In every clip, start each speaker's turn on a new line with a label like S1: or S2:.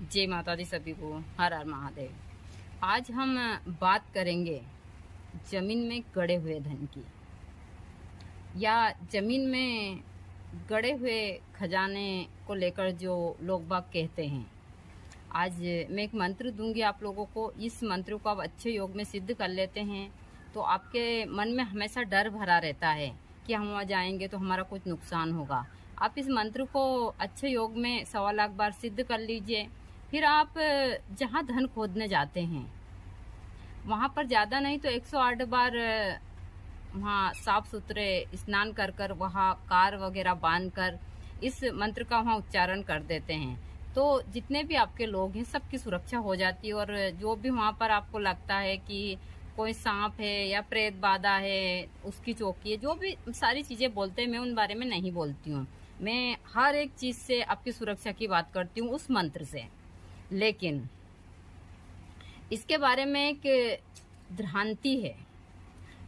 S1: जय माता दी सभी को। हर हर महादेव। आज हम बात करेंगे जमीन में गड़े हुए धन की, या जमीन में गड़े हुए खजाने को लेकर जो लोग बाग कहते हैं। आज मैं एक मंत्र दूंगी आप लोगों को। इस मंत्र को आप अच्छे योग में सिद्ध कर लेते हैं तो आपके मन में हमेशा डर भरा रहता है कि हम वहाँ जाएंगे तो हमारा कुछ नुकसान होगा। आप इस मंत्र को अच्छे योग में 1.25 लाख बार सिद्ध कर लीजिए। फिर आप जहाँ धन खोदने जाते हैं वहाँ पर ज़्यादा नहीं तो 108 बार वहाँ साफ सुथरे स्नान कर कर वहाँ कार वगैरह बांध कर इस मंत्र का वहाँ उच्चारण कर देते हैं तो जितने भी आपके लोग हैं सबकी सुरक्षा हो जाती है। और जो भी वहाँ पर आपको लगता है कि कोई सांप है या प्रेत बाधा है, उसकी चौकी है, जो भी सारी चीज़ें बोलते हैं, मैं उन बारे में नहीं बोलती हूँ। मैं हर एक चीज़ से आपकी सुरक्षा की बात करती हूँ उस मंत्र से। लेकिन इसके बारे में एक भ्रांति है।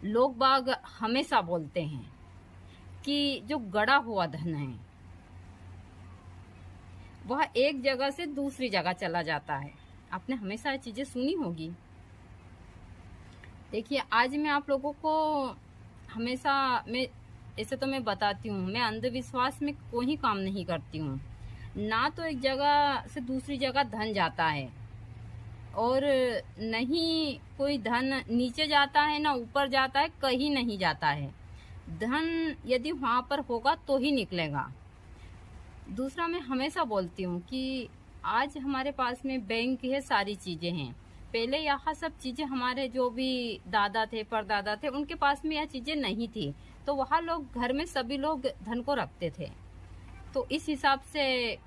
S1: लोग बाग हमेशा बोलते हैं कि जो गड़ा हुआ धन है वह एक जगह से दूसरी जगह चला जाता है। आपने हमेशा ये चीजें सुनी होगी। देखिए, आज मैं आप लोगों को हमेशा ऐसे तो मैं बताती हूँ, मैं अंधविश्वास में कोई काम नहीं करती हूँ। ना तो एक जगह से दूसरी जगह धन जाता है और नहीं कोई धन नीचे जाता है, ना ऊपर जाता है, कहीं नहीं जाता है। धन यदि वहां पर होगा तो ही निकलेगा। दूसरा, मैं हमेशा बोलती हूँ कि आज हमारे पास में बैंक है, सारी चीजें हैं। पहले यहाँ सब चीजें हमारे जो भी दादा थे, परदादा थे, उनके पास में यह चीजें नहीं थी तो वहाँ लोग घर में सभी लोग धन को रखते थे। तो इस हिसाब से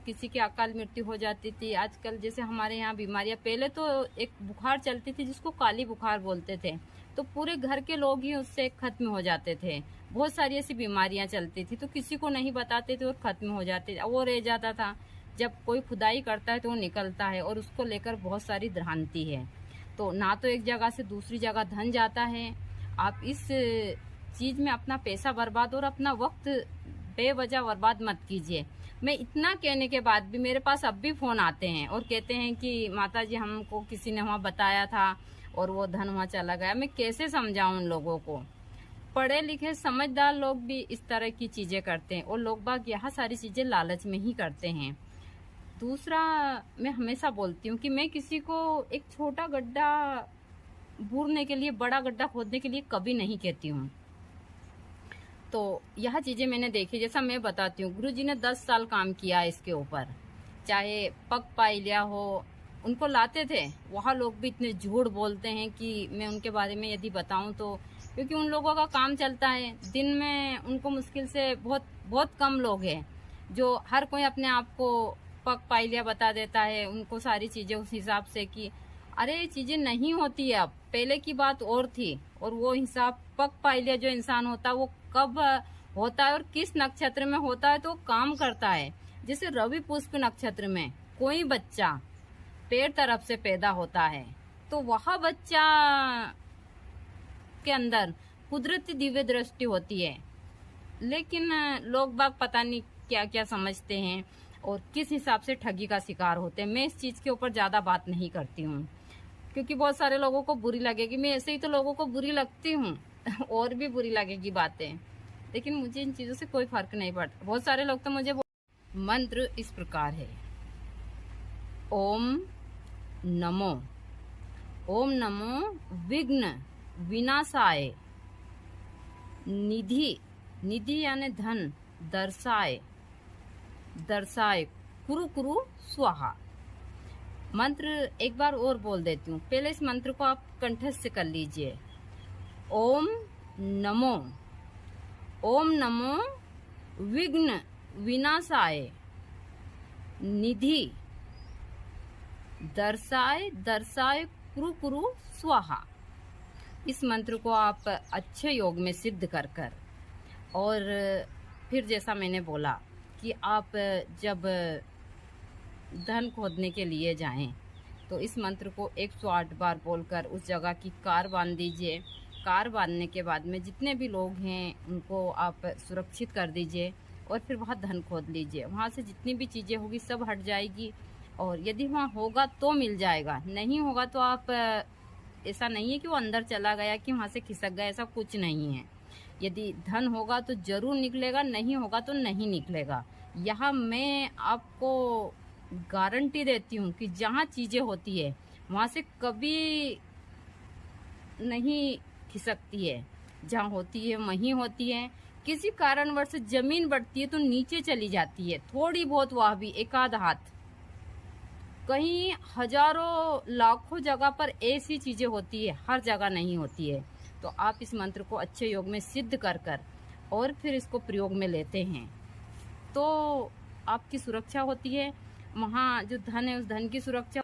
S1: किसी की अकाल मृत्यु हो जाती थी। आजकल जैसे हमारे यहाँ बीमारियां, पहले तो एक बुखार चलती थी जिसको काली बुखार बोलते थे, तो पूरे घर के लोग ही उससे खत्म हो जाते थे। बहुत सारी ऐसी बीमारियां चलती थी तो किसी को नहीं बताते थे और खत्म हो जाते, वो रह जाता था। जब कोई खुदाई करता है तो वो निकलता है और उसको लेकर बहुत सारी भ्रांति है। तो ना तो एक जगह से दूसरी जगह धन जाता है। आप इस चीज में अपना पैसा बर्बाद और अपना वक्त बेवजह बर्बाद मत कीजिए। मैं इतना कहने के बाद भी मेरे पास अब भी फोन आते हैं और कहते हैं कि माता जी, हमको किसी ने वहाँ बताया था और वो धन वहाँ चला गया। मैं कैसे समझाऊं उन लोगों को? पढ़े लिखे समझदार लोग भी इस तरह की चीजें करते हैं और लोग बाग यह सारी चीजें लालच में ही करते हैं। दूसरा, मैं हमेशा बोलती हूँ कि मैं किसी को एक छोटा गड्ढा बूरने के लिए, बड़ा गड्ढा खोदने के लिए कभी नहीं कहती हूँ। तो यह चीजें मैंने देखी। जैसा मैं बताती हूँ, गुरुजी ने 10 साल काम किया इसके ऊपर। चाहे पग पाइलिया हो, उनको लाते थे, वहाँ लोग भी इतने झूठ बोलते हैं कि मैं उनके बारे में यदि बताऊं तो, क्योंकि उन लोगों का काम चलता है दिन में, उनको मुश्किल से बहुत कम लोग हैं जो हर कोई अपने आप को पग पाइलिया बता देता है। उनको सारी चीजें उस हिसाब से कि अरे ये चीजें नहीं होती है। अब पहले की बात और थी, और वो हिसाब पग पाइलिया जो इंसान होता है वो कब होता है और किस नक्षत्र में होता है तो काम करता है। जैसे रवि पुष्प नक्षत्र में कोई बच्चा पेड़ तरफ से पैदा होता है तो वह बच्चा के अंदर कुदरती दिव्य दृष्टि होती है। लेकिन लोग बाग पता नहीं क्या क्या समझते हैं और किस हिसाब से ठगी का शिकार होते हैं। मैं इस चीज के ऊपर ज्यादा बात नहीं करती हूँ क्योंकि बहुत सारे लोगों को बुरी लगेगी। मैं ऐसे ही तो लोगों को बुरी लगती हूँ और भी बुरी लगेगी बातें, लेकिन मुझे इन चीजों से कोई फर्क नहीं पड़ता। बहुत सारे लोग तो मुझे मंत्र इस प्रकार है। ओम नमो, ओम नमो विघ्न विनाशाय, निधि, निधि यानी धन, दर्शाए, दर्शाए, कुरु कुरु स्वाहा। मंत्र एक बार और बोल देती हूँ। पहले इस मंत्र को आप कंठस्थ कर लीजिए। ओम नमो, ओम नमो विघ्न विनाशाय, निधि, दर्शाए, दर्शाए, कुरु कुरु स्वाहा। इस मंत्र को आप अच्छे योग में सिद्ध कर कर, और फिर जैसा मैंने बोला कि आप जब धन खोदने के लिए जाएं तो इस मंत्र को 108 बार बोलकर उस जगह की कार बांध दीजिए। कार बांधने के बाद में जितने भी लोग हैं उनको आप सुरक्षित कर दीजिए और फिर वहाँ धन खोद लीजिए। वहाँ से जितनी भी चीज़ें होगी सब हट जाएगी। और यदि वहाँ होगा तो मिल जाएगा, नहीं होगा तो आप ऐसा नहीं है कि वो अंदर चला गया कि वहाँ से खिसक गया, ऐसा कुछ नहीं है। यदि धन होगा तो जरूर निकलेगा, नहीं होगा तो नहीं निकलेगा। यहाँ मैं आपको गारंटी देती हूँ कि जहाँ चीज़ें होती है वहाँ से कभी नहीं खिसकती है, जहाँ होती है वहीं होती है। किसी कारणवश जमीन बढ़ती है तो नीचे चली जाती है, थोड़ी बहुत, वह भी एक आध हाथ। कहीं हजारों लाखों जगह पर ऐसी चीजें होती है, हर जगह नहीं होती है। तो आप इस मंत्र को अच्छे योग में सिद्ध कर और फिर इसको प्रयोग में लेते हैं तो आपकी सुरक्षा होती है। वहाँ जो धन है उस धन की सुरक्षा